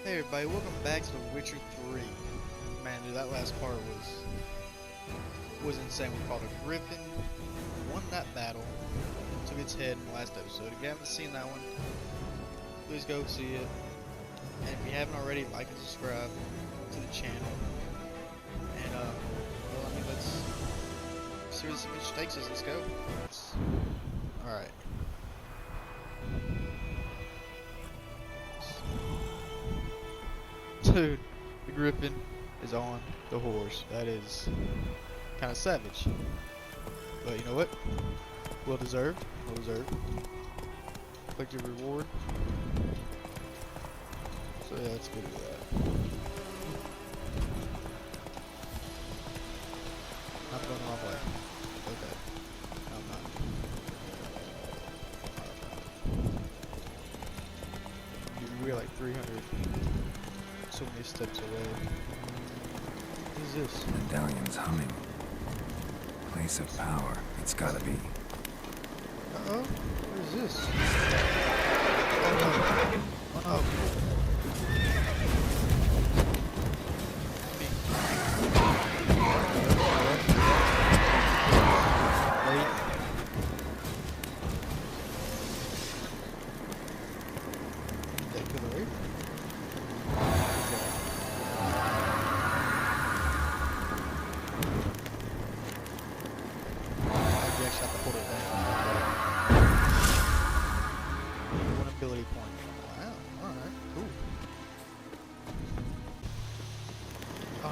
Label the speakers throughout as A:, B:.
A: Hey everybody, welcome back to The Witcher 3. Man, dude, that last part was insane. We fought a griffin, won that battle, took its head in the last episode. If you haven't seen that one, please go see it. And if you haven't already, like and subscribe to the channel. And well, I mean, let's see where this image takes us. Let's go. Alright. Dude, the griffin is on the horse. That is kind of savage. But you know what? Well deserved. Well deserved. Click your reward. So yeah, let's go do that. I'm going the wrong way. Okay. No, I'm not. We're like 300. So many steps away. What is this?
B: Medallion's humming. Place of power. It's gotta be.
A: Uh-oh. What is this? Oh no. Oh no.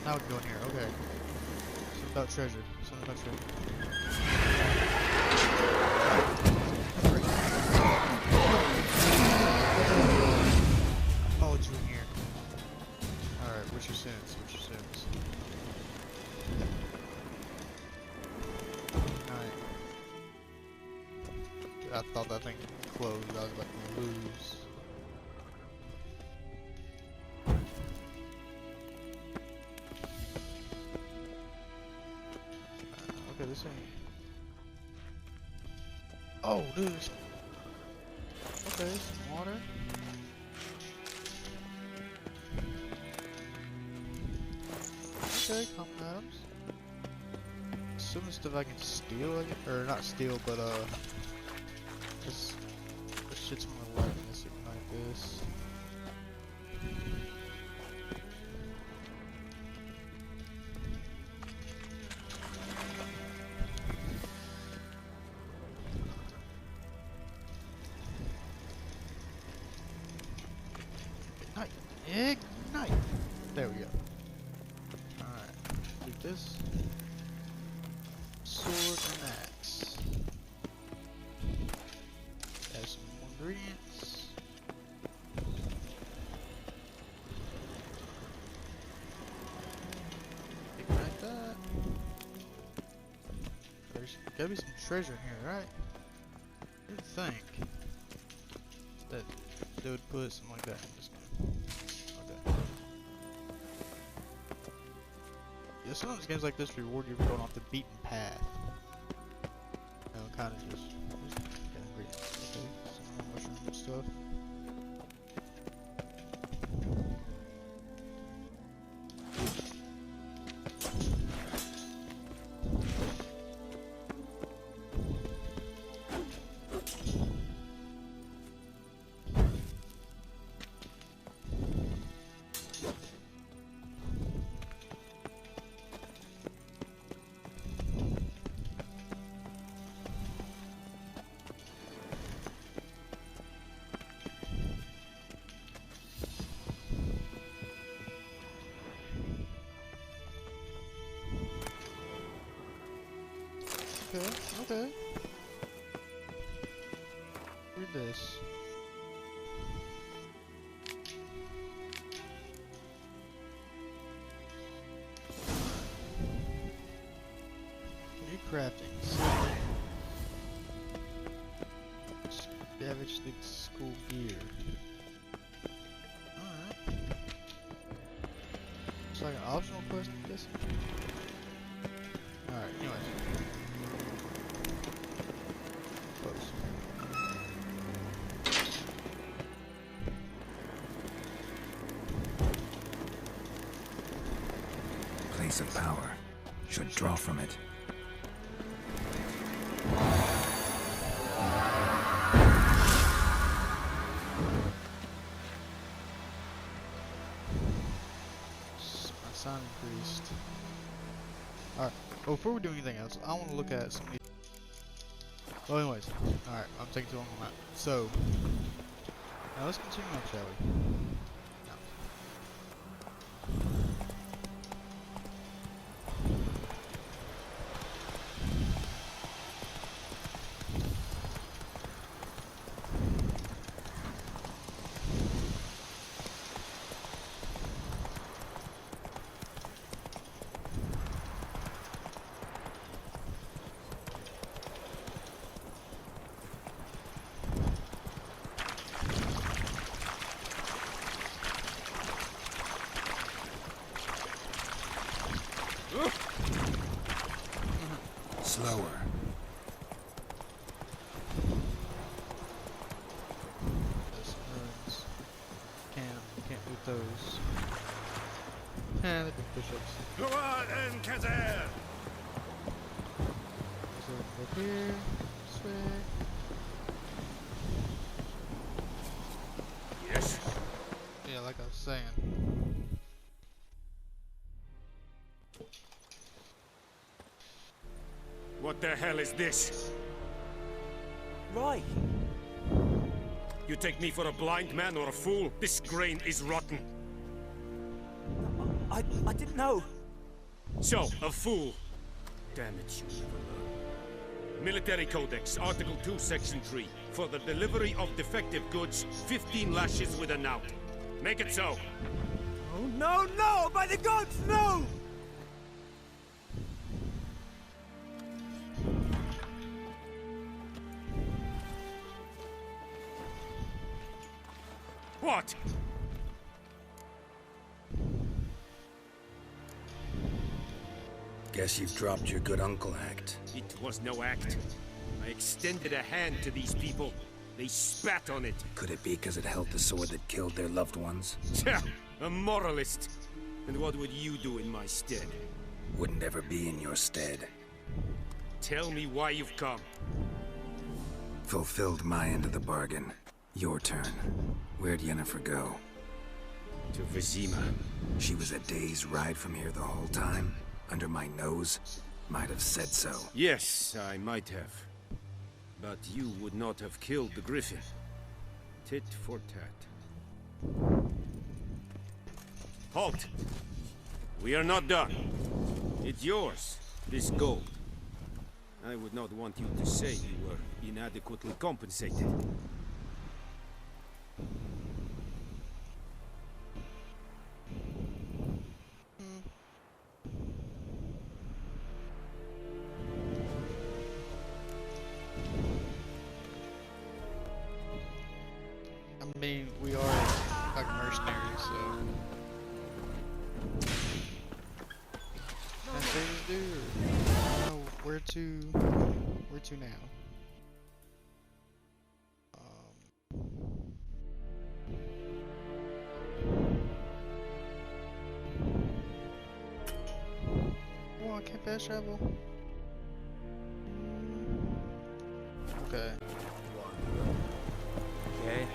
A: Now we can go in here, okay. Something about treasure. Something about treasure. Oh, it's in here. Alright, what's your sense? What's your sense? Alright. I thought that thing closed. I was about to lose. Okay, this ain't. Oh, dude. Okay, some water. Okay, common items. Some stuff I can steal, or not steal, but this shit's gonna light in this like this. Ignite! There we go. Alright. Take this. Sword and axe. Add some more ingredients. Ignite that. There's gotta be some treasure in here, right? I didn't think that they would put something like that in this game. Yeah, sometimes games like this reward you for going off the beaten path. You know, kind of just ingredients. Okay, some more mushroom stuff. Okay, okay. Read this. New crafting. Savage the school gear. Alright. It's like an optional quest, I'm guessing. Alright, anyways. Close.
B: Place of power. Should draw from it.
A: My sound increased. Alright, well, before we do anything else, I want to look at some of these. Well, anyways, alright, I'm taking too long on that. So, now let's continue on, shall we?
B: Slower.
A: Those runs. Can't do those. They do push-ups. So up here, this way.
C: Yes.
A: Yeah, like I was saying.
C: What the hell is this?
D: Right.
C: You take me for a blind man or a fool? This grain is rotten.
D: I didn't know.
C: So, a fool. Damn it, you never learn. Military Codex, Article 2, Section 3. For the delivery of defective goods, 15 lashes with a knout. Make it so.
D: Oh no, no! By the gods, no!
C: What?
B: Guess you've dropped your good uncle act.
C: It was no act. I extended a hand to these people. They spat on it.
B: Could it be because it held the sword that killed their loved ones?
C: Tja, a moralist. And what would you do in my stead?
B: Wouldn't ever be in your stead.
C: Tell me why you've come.
B: Fulfilled my end of the bargain. Your turn. Where'd Yennefer go?
C: To Vizima.
B: She was a day's ride from here the whole time? Under my nose? Might have said so.
C: Yes, I might have. But you would not have killed the griffin. Tit for tat. Halt! We are not done. It's yours, this gold. I would not want you to say you were inadequately compensated.
A: I mean, we are like mercenaries, so. Can I say this dude? Or I don't know where to now. Oh, I can't fast travel. Okay.
D: Okay.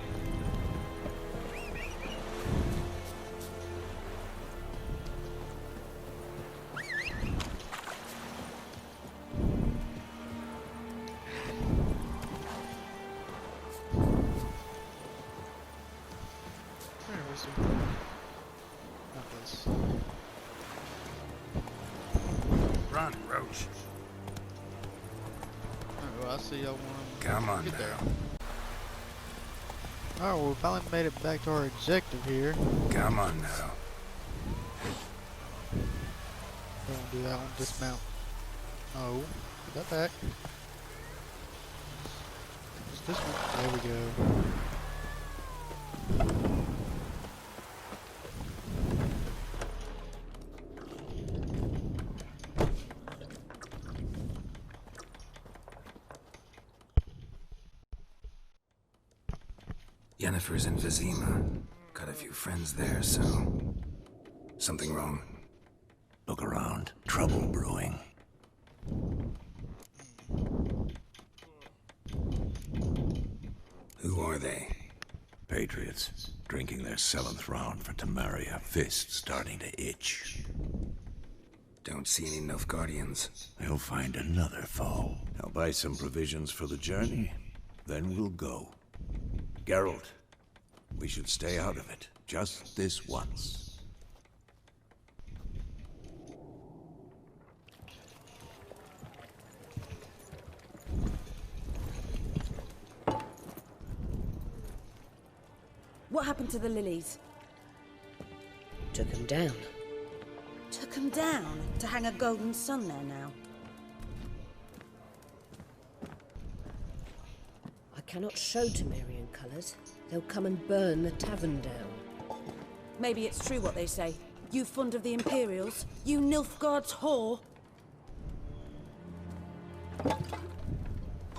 A: Not this.
B: Run, Roach.
A: Alright, well, I'll see y'all when
B: Come on
A: get there.
B: now.
A: Alright, well, we finally made it back to our objective here.
B: Come on now.
A: Don't do that one, dismount. Oh, put that back. Just this one. There we go.
B: Yennefer's in Vizima. Got a few friends there, so... Something wrong?
E: Look around. Trouble brewing.
B: Who are they?
E: Patriots, drinking their 7th round for Tamaria, fist starting to itch.
B: Don't see any Nilfgaardians.
E: They'll find another foe. I'll buy some provisions for the journey, then we'll go. Geralt, we should stay out of it, just this once.
F: What happened to the lilies?
G: Took him down.
F: Took them down to hang a golden sun there now.
G: I cannot show Temerian colours. They'll come and burn the tavern down.
F: Maybe it's true what they say. You fond of the Imperials? You Nilfgaard's whore?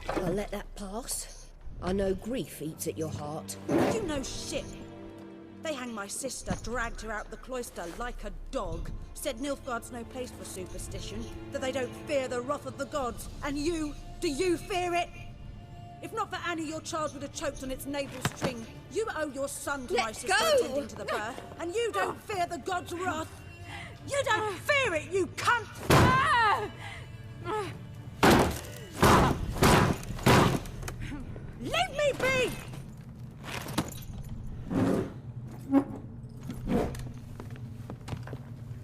G: I'll let that pass. I know grief eats at your heart.
F: You know shit. They hanged my sister, dragged her out the cloister like a dog. Said Nilfgaard's no place for superstition, that they don't fear the wrath of the gods. And you, do you fear it? If not for Annie, your child would have choked on its navel string. You owe your son to my sister attending to the birth, and you don't fear the gods' wrath. You don't fear it, you cunt! Leave me be!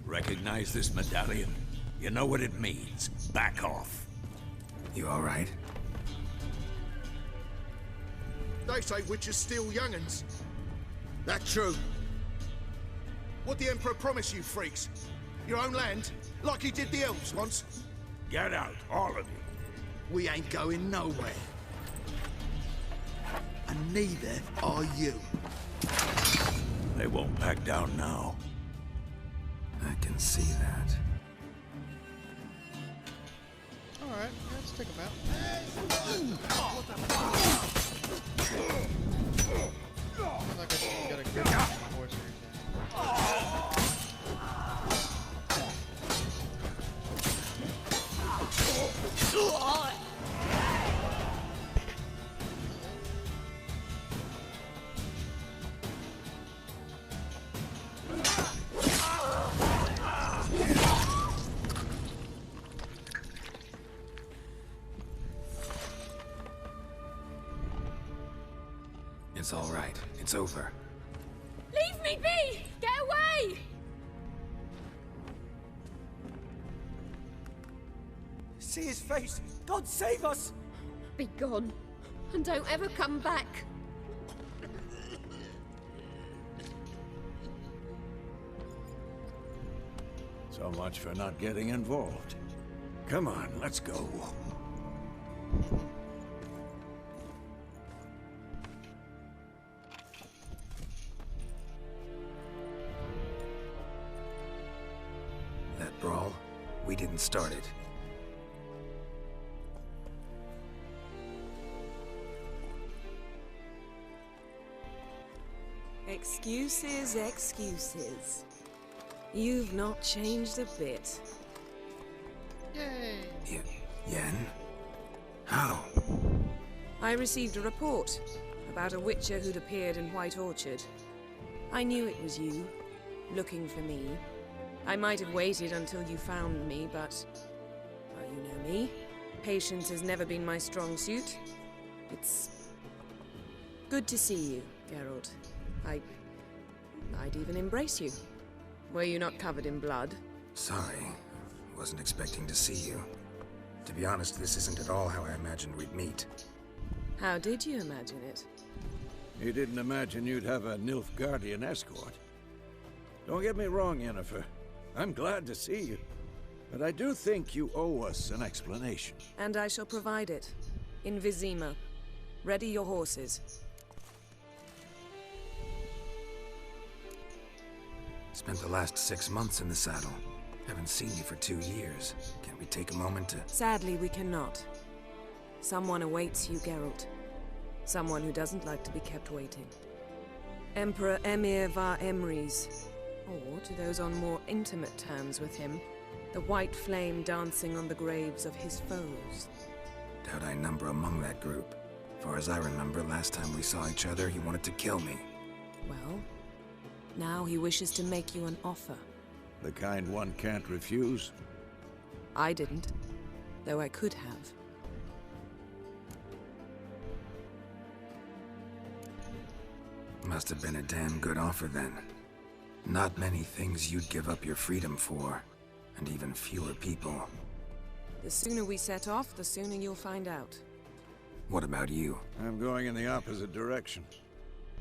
E: Recognize this medallion? You know what it means. Back off.
B: You all right?
H: They say witches steal young'uns. That true? What the Emperor promise you, freaks? Your own land? Like he did the elves once?
E: Get out, all of you.
H: We ain't going nowhere. And neither are you.
E: They won't back down now.
B: I can see that.
A: Alright, yeah, let's take him out. Like I got a grip on my horse or anything.
B: It's all right. It's over.
I: Leave me be! Get away!
D: See his face! God save us!
I: Be gone, and don't ever come back.
E: So much for not getting involved. Come on, let's go.
B: That brawl, we didn't start it.
J: Excuses, excuses. You've not changed a bit.
A: Yay!
B: Yen? How?
J: I received a report about a witcher who'd appeared in White Orchard. I knew it was you, looking for me. I might have waited until you found me, but... well, you know me. Patience has never been my strong suit. It's... good to see you, Geralt. I'd even embrace you. Were you not covered in blood?
B: Sorry. Wasn't expecting to see you. To be honest, this isn't at all how I imagined we'd meet.
J: How did you imagine it?
E: You didn't imagine you'd have a Nilfgaardian escort. Don't get me wrong, Yennefer. I'm glad to see you. But I do think you owe us an explanation.
J: And I shall provide it. In Vizima. Ready your horses.
B: Spent the last 6 months in the saddle. Haven't seen you for 2 years. Can't we take a moment to...
J: Sadly, we cannot. Someone awaits you, Geralt. Someone who doesn't like to be kept waiting. Emperor Emir var Emrys. Or, to those on more intimate terms with him, The white flame dancing on the graves of his foes.
B: Doubt I number among that group. Far as I remember, last time we saw each other, he wanted to kill me.
J: Well, now he wishes to make you an offer.
E: The kind one can't refuse.
J: I didn't, though I could have.
B: Must have been a damn good offer then. Not many things you'd give up your freedom for, and even fewer people.
J: The sooner we set off, the sooner you'll find out.
B: What about you?
E: I'm going in the opposite direction.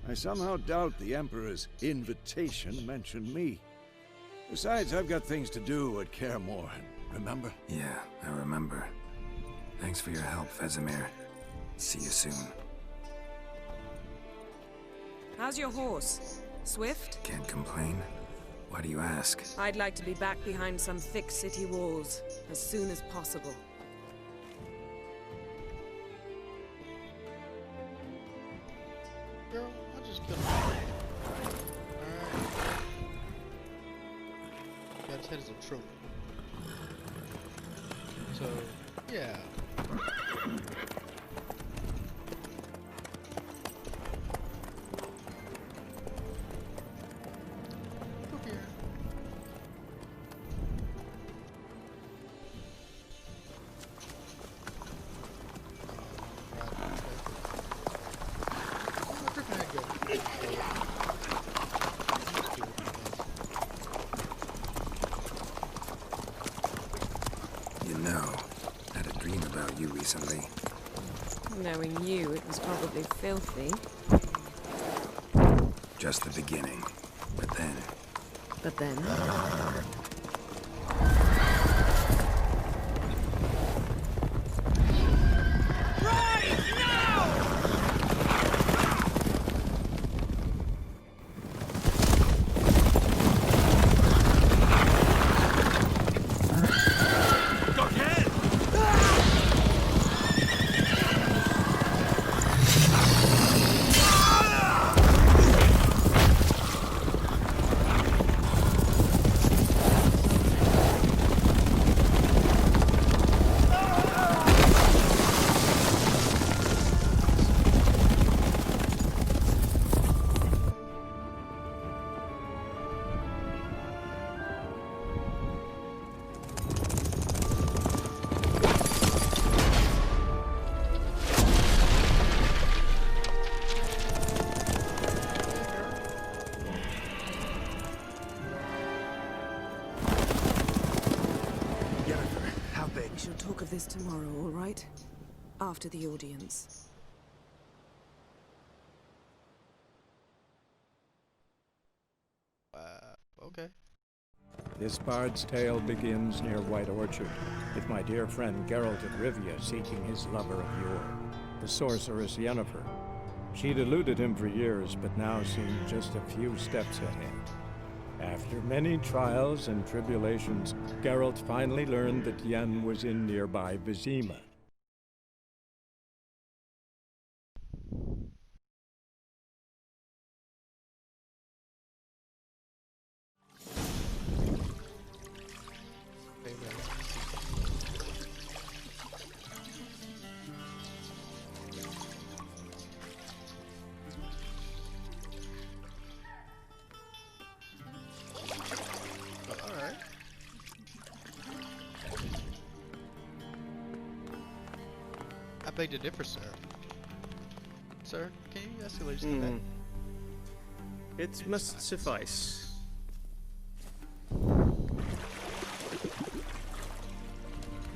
E: I somehow doubt the Emperor's invitation mentioned me. Besides, I've got things to do at Kaer Morhen, remember?
B: Yeah, I remember. Thanks for your help, Vesemir. See you soon.
J: How's your horse? Swift?
B: Can't complain. Why do you ask?
J: I'd like to be back behind some thick city walls, as soon as possible.
A: Girl, I just killed him. Alright. Got his head as a trophy. So, yeah. Look here.
B: You know, I had a dream about you recently.
J: Knowing you, it was probably filthy.
B: Just the beginning. But then...
J: But then... We shall talk of this tomorrow, all right? After the audience.
A: Okay.
K: This bard's tale begins near White Orchard, with my dear friend Geralt of Rivia seeking his lover of yore, the sorceress Yennefer. She'd eluded him for years, but now seemed just a few steps ahead. After many trials and tribulations, Geralt finally learned that Yen was in nearby Vizima.
A: I beg to differ, sir. Sir, can you ask the ladies to come back?
L: It must suffice.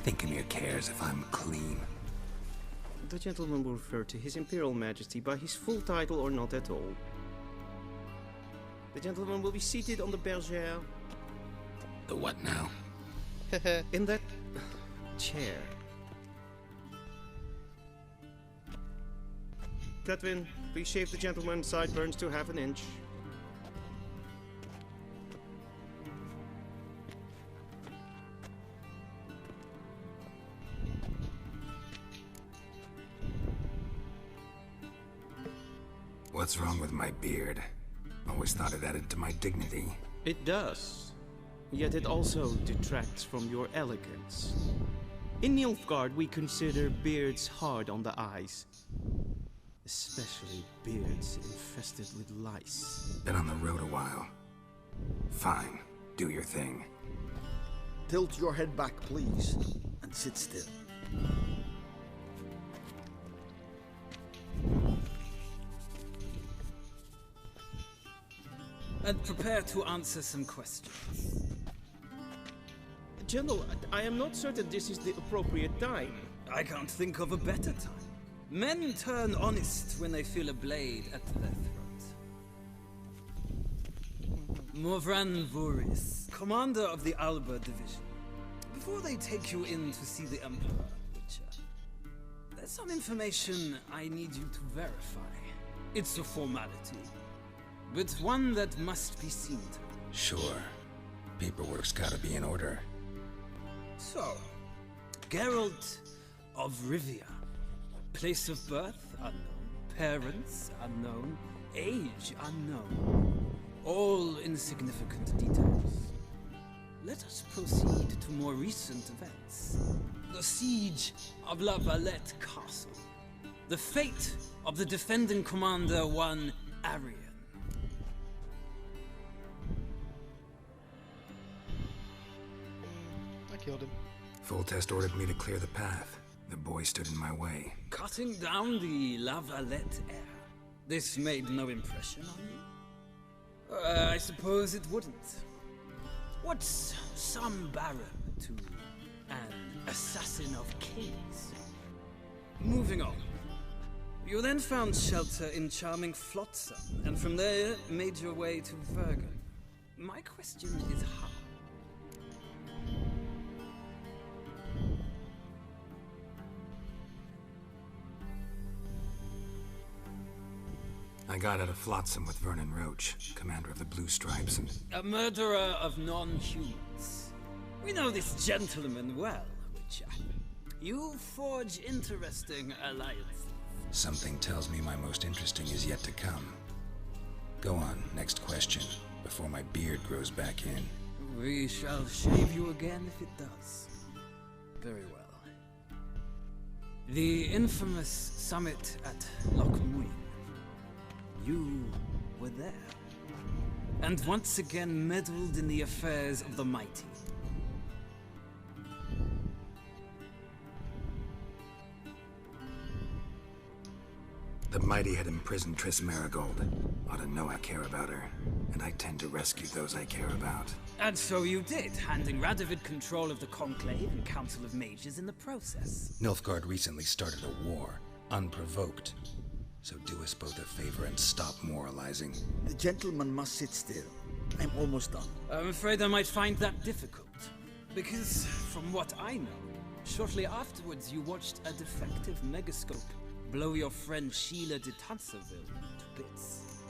B: Think Emir cares if I'm clean?
L: The gentleman will refer to His Imperial Majesty by his full title or not at all. The gentleman will be seated on the bergère.
B: The what now?
L: In that chair. Gladwin, please shave the gentleman's sideburns to half an inch.
B: What's wrong with my beard? Always thought it added to my dignity.
L: It does. yet it also detracts from your elegance. In Nilfgaard, we consider beards hard on the eyes. Especially beards infested with lice.
B: Been on the road a while. Fine, do your thing.
H: Tilt your head back, please, and sit still.
M: And prepare to answer some questions.
L: General, I am not certain this is the appropriate time.
M: I can't think of a better time. Men turn honest when they feel a blade at their throat. Morvran Voris, commander of the Alba Division. Before they take you in to see the Emperor, Witcher, there's some information I need you to verify. It's a formality, but one that must be seen to.
B: Sure. Paperwork's gotta be in order.
M: So, Geralt of Rivia. Place of birth, unknown. Parents, unknown. Age, unknown. All insignificant details. Let us proceed to more recent events. The siege of La Valette Castle. The fate of the defending commander, one Arian.
A: I killed him.
B: Foltest ordered me to clear the path. The boy stood in my way.
M: Cutting down the La Valette heir. This made no impression on you? I suppose it wouldn't. What's some baron to an assassin of kings? Moving on. You then found shelter in charming Flotsam, and from there made your way to Vergen. My question is how?
B: I got out of Flotsam with Vernon Roach, commander of the Blue Stripes, and...
M: A murderer of non-humans. We know this gentleman well, Witcher. You forge interesting alliances.
B: Something tells me my most interesting is yet to come. Go on, next question, before my beard grows back in.
M: We shall shave you again if it does. Very well. The infamous summit at Loch Muin. You were there, and once again meddled in the affairs of the mighty.
B: The mighty had imprisoned Triss Marigold. Ought to know I care about her, and I tend to rescue those I care about.
M: And so you did, handing Radovid control of the Conclave and Council of Mages in the process.
B: Nilfgaard recently started a war, unprovoked. So do us both a favor and stop moralizing.
H: The gentleman must sit still. I'm almost done.
M: I'm afraid I might find that difficult. Because, from what I know, shortly afterwards you watched a defective megascope blow your friend Sheila de Tanserville to bits.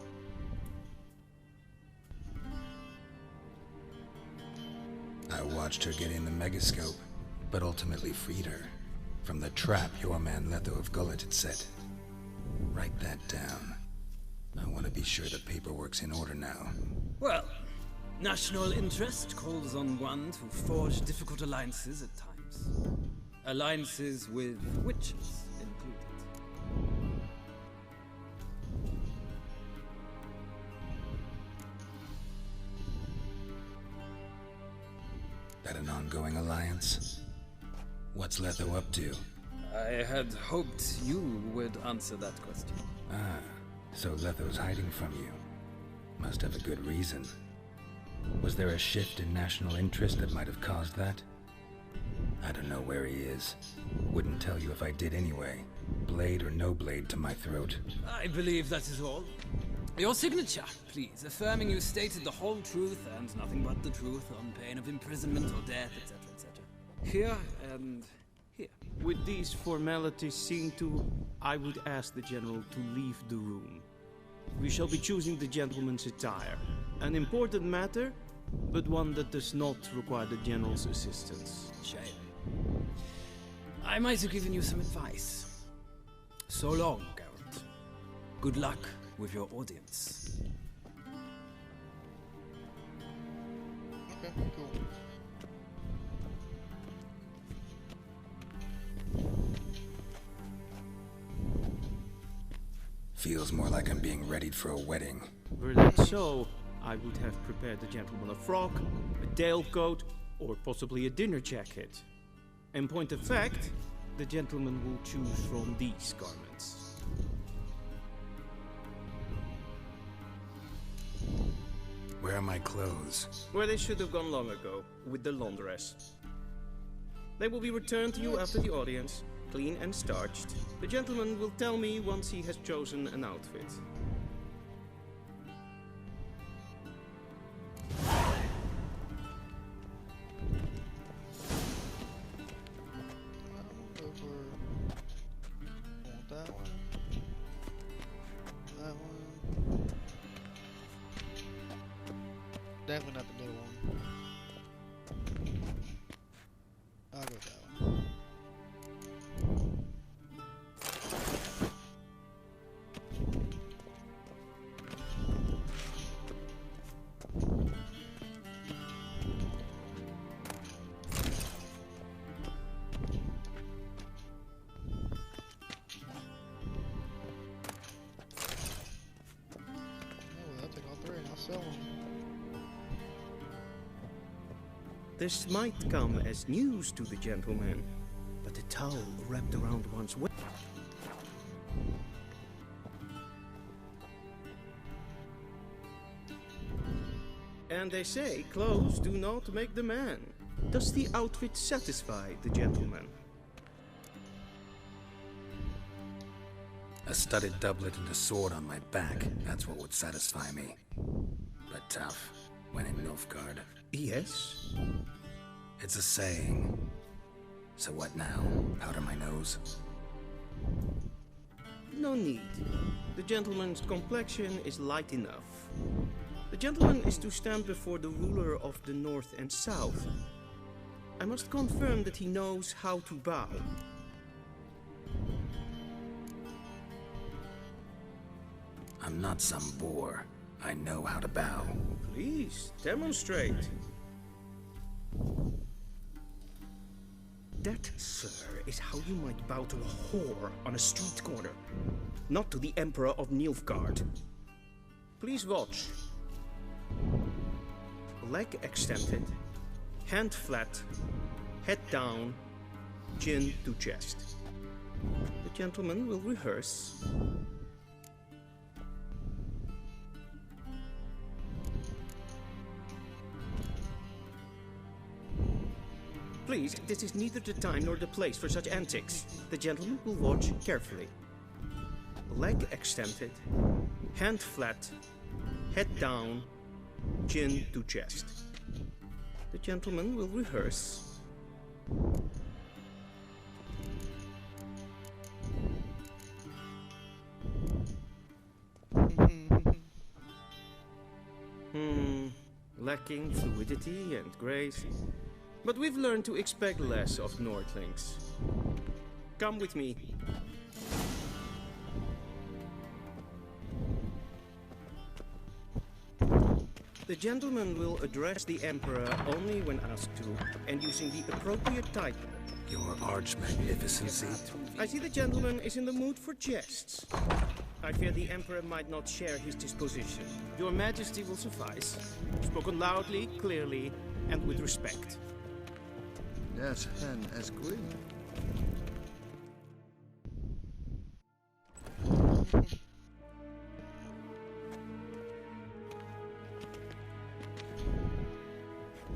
B: I watched her get in the megascope, but ultimately freed her from the trap your man Letho of Gullet had set. Write that down. I want to be sure the paperwork's in order now.
M: Well, national interest calls on one to forge difficult alliances at times. Alliances with witches included.
B: That an ongoing alliance? What's Letho up to?
M: I had hoped you would answer that question.
B: Ah, so Letho's hiding from you. Must have a good reason. Was there a shift in national interest that might have caused that? I don't know where he is. Wouldn't tell you if I did anyway. Blade or no blade to my throat.
M: I believe that is all. Your signature, please, affirming you stated the whole truth and nothing but the truth on pain of imprisonment or death, etc., etc. Here and here.
L: With these formalities seen to, I would ask the General to leave the room. We shall be choosing the gentleman's attire. An important matter, but one that does not require the General's assistance.
M: Shame. I might have given you some advice. So long, Geralt. Good luck with your audience.
A: Okay. Okay, cool.
B: Feels more like I'm being readied for a wedding.
L: Were that so, I would have prepared the gentleman a frock, a tailcoat, or possibly a dinner jacket. In point of fact, the gentleman will choose from these garments.
B: Where are my clothes?
L: Where they should have gone long ago, with the laundress. They will be returned to you after the audience, clean and starched. The gentleman will tell me once he has chosen an outfit.
A: Definitely not the middle one. I'll go with that one. Oh, I'll take all three and I'll sell them.
L: This might come as news to the gentleman, but the towel wrapped around one's waist. And they say clothes do not make the man. Does the outfit satisfy the gentleman?
B: A studded doublet and a sword on my back, that's what would satisfy me. But tough, when in Nilfgaard.
L: Yes?
B: It's a saying. So what now? Powder my nose?
L: No need. The gentleman's complexion is light enough. The gentleman is to stand before the ruler of the North and South. I must confirm that he knows how to bow.
B: I'm not some boor. I know how to bow.
L: Please, demonstrate. That, sir, is how you might bow to a whore on a street corner, not to the Emperor of Nilfgaard. Please watch. Leg extended, hand flat, head down, chin to chest. The gentleman will rehearse. Please, this is neither the time nor the place for such antics. The gentleman will watch carefully. Leg extended, hand flat, head down, chin to chest. The gentleman will rehearse. Lacking fluidity and grace. But we've learned to expect less of Nordlings. Come with me. The gentleman will address the Emperor only when asked to, and using the appropriate title.
B: Your arch-magnificency.
L: I see the gentleman is in the mood for jests. I fear the Emperor might not share his disposition. Your Majesty will suffice. Spoken loudly, clearly, and with respect.
H: Yes, hen as green.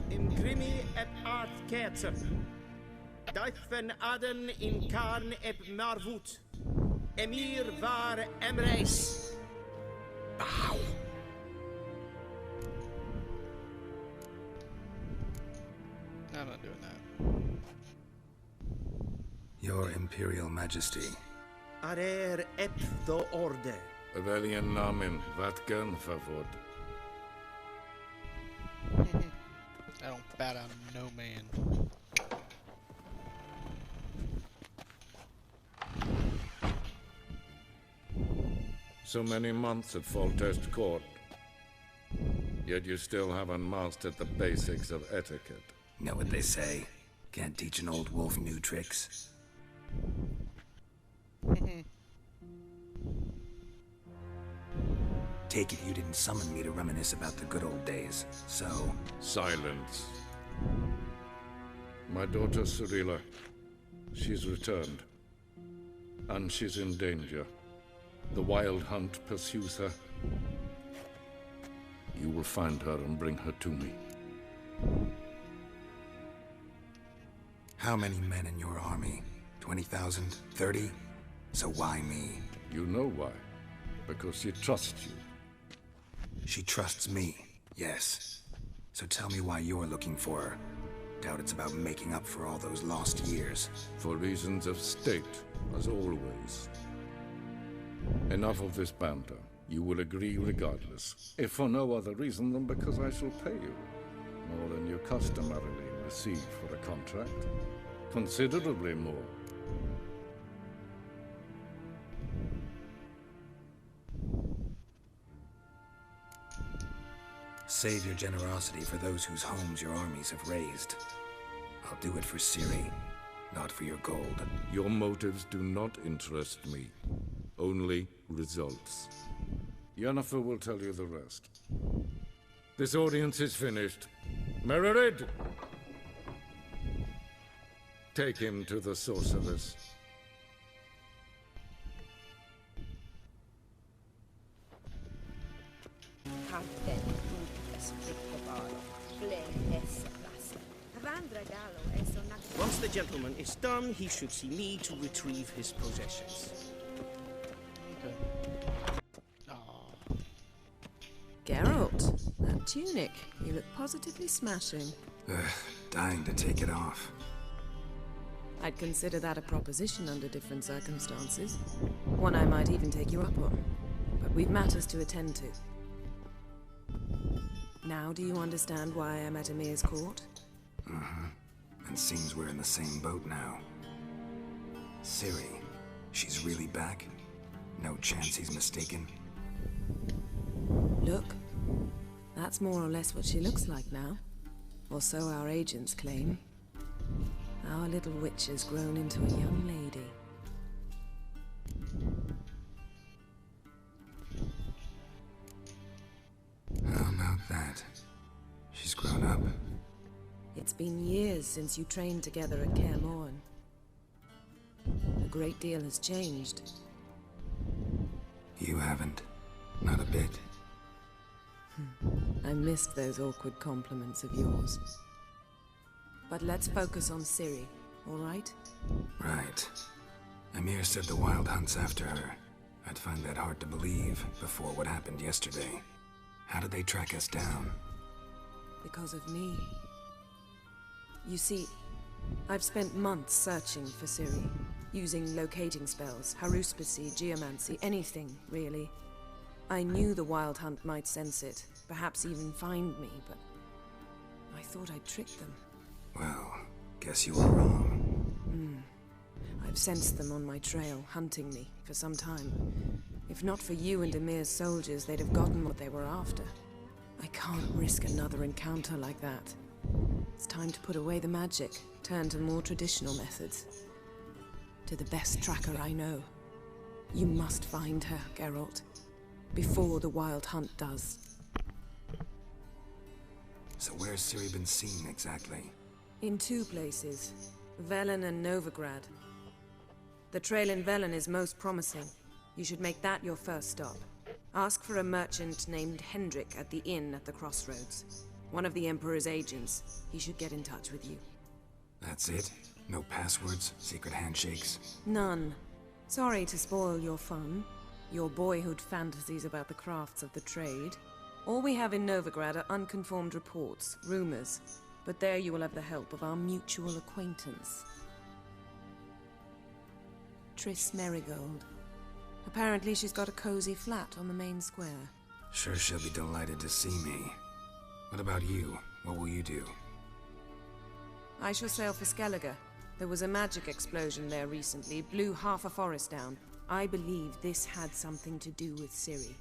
L: Imprimi et art ketzer. Duifen aden in karn ep marvoet. Emir var emreis.
B: Bow.
A: I'm not doing that.
B: Your Imperial Majesty.
L: Arer ep the orde.
N: Weljen namen, wat kan favor?
A: I don't bow down to no man.
N: So many months at Foltest Court. Yet you still haven't mastered the basics of etiquette.
B: Know what they say? Can't teach an old wolf new tricks. Take it you didn't summon me to reminisce about the good old days, so...
N: Silence. My daughter Cirilla, she's returned. And she's in danger. The Wild Hunt pursues her. You will find her and bring her to me.
B: How many men in your army? 20,000? 30? So why me?
N: You know why. Because she trusts you.
B: She trusts me, yes. So tell me why you're looking for her. Doubt it's about making up for all those lost years.
N: For reasons of state, as always. Enough of this banter. You will agree regardless, if for no other reason than because I shall pay you. More than you customarily receive for a contract. Considerably more.
B: Save your generosity for those whose homes your armies have razed. I'll do it for Ciri, not for your gold.
N: Your motives do not interest me. Only results. Yennefer will tell you the rest. This audience is finished. Mererid! Take him to the sorceress.
L: Once the gentleman is done, he should see me to retrieve his possessions.
J: Geralt, that tunic. You look positively smashing.
B: Dying to take it off.
J: I'd consider that a proposition under different circumstances. One I might even take you up on. But we've matters to attend to. Now do you understand why I'm at Emir's court?
B: And seems we're in the same boat now. Ciri, she's really back? No chance he's mistaken?
J: Look, that's more or less what she looks like now. Or so our agents claim. Our little witch has grown into a young lady.
B: How about that? She's grown up.
J: It's been years since you trained together at Kaer Morhen. A great deal has changed.
B: You haven't. Not a bit.
J: I missed those awkward compliments of yours. But let's focus on Ciri, all right?
B: Right. Emir said the Wild Hunt's after her. I'd find that hard to believe before what happened yesterday. How did they track us down?
J: Because of me. You see, I've spent months searching for Ciri, using locating spells, haruspicy, geomancy, anything, really. I knew the Wild Hunt might sense it, perhaps even find me, but I thought I'd trick them.
B: Well, guess you were wrong.
J: I've sensed them on my trail, hunting me, for some time. If not for you and Emir's soldiers, they'd have gotten what they were after. I can't risk another encounter like that. It's time to put away the magic, turn to more traditional methods. To the best tracker I know. You must find her, Geralt. Before the Wild Hunt does.
B: So where's Ciri been seen, exactly?
J: In two places. Velen and Novigrad. The trail in Velen is most promising. You should make that your first stop. Ask for a merchant named Hendrik at the inn at the crossroads. One of the Emperor's agents. He should get in touch with you.
B: That's it? No passwords? Secret handshakes?
J: None. Sorry to spoil your fun. Your boyhood fantasies about the crafts of the trade. All we have in Novigrad are unconfirmed reports, rumors. But there you will have the help of our mutual acquaintance. Triss Merigold. Apparently she's got a cozy flat on the main square.
B: Sure she'll be delighted to see me. What about you? What will you do?
J: I shall sail for Skellige. There was a magic explosion there recently, blew half a forest down. I believe this had something to do with Ciri.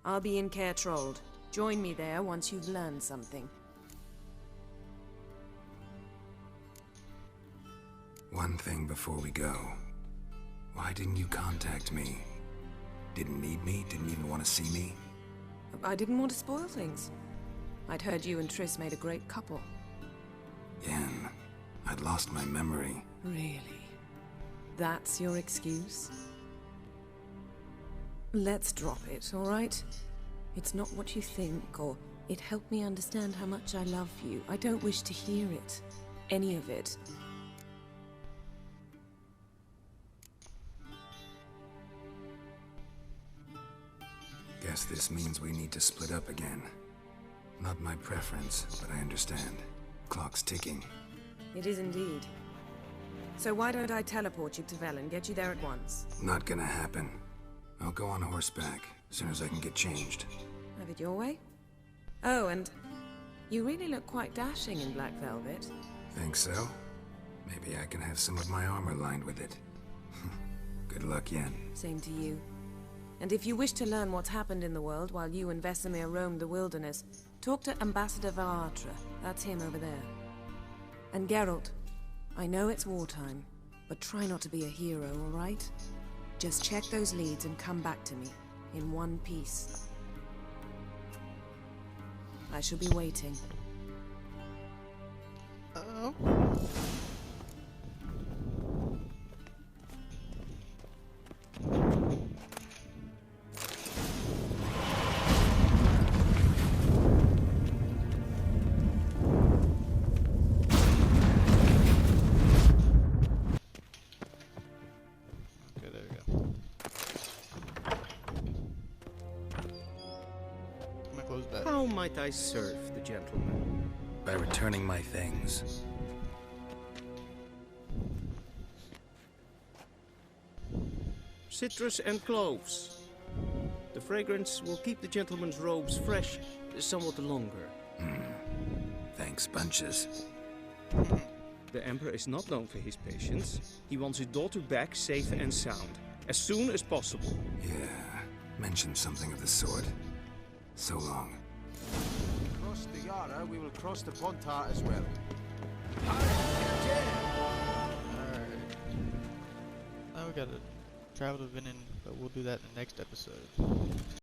J: I'll be in Caer Trold. Join me there once you've learned something.
B: One thing before we go. Why didn't you contact me? Didn't need me? Didn't even want to see me?
J: I didn't want to spoil things. I'd heard you and Triss made a great couple.
B: Yen, I'd lost my memory.
J: Really? That's your excuse? Let's drop it, all right? It's not what you think, or it helped me understand how much I love you. I don't wish to hear it. Any of it.
B: Guess this means we need to split up again. Not my preference, but I understand. Clock's ticking.
J: It is indeed. So why don't I teleport you to Velen, get you there at once?
B: Not gonna happen. I'll go on horseback, as soon as I can get changed.
J: Have it your way? Oh, and you really look quite dashing in black velvet.
B: Think so? Maybe I can have some of my armor lined with it. Good luck, Yen.
J: Same to you. And if you wish to learn what's happened in the world while you and Vesemir roamed the wilderness, talk to Ambassador Valatra. That's him over there. And Geralt, I know it's wartime, but try not to be a hero, all right? Just check those leads and come back to me, in one piece. I shall be waiting.
A: Uh-oh.
L: How might I serve the gentleman?
B: By returning my things.
L: Citrus and cloves. The fragrance will keep the gentleman's robes fresh somewhat longer.
B: Thanks, bunches.
L: The Emperor is not known for his patience. He wants his daughter back safe and sound, as soon as possible.
B: Yeah, mention something of the sort. So long.
D: Across the Yara, we will cross the Pontar as well.
A: Alright. Now we gotta travel to Venin, but we'll do that in the next episode.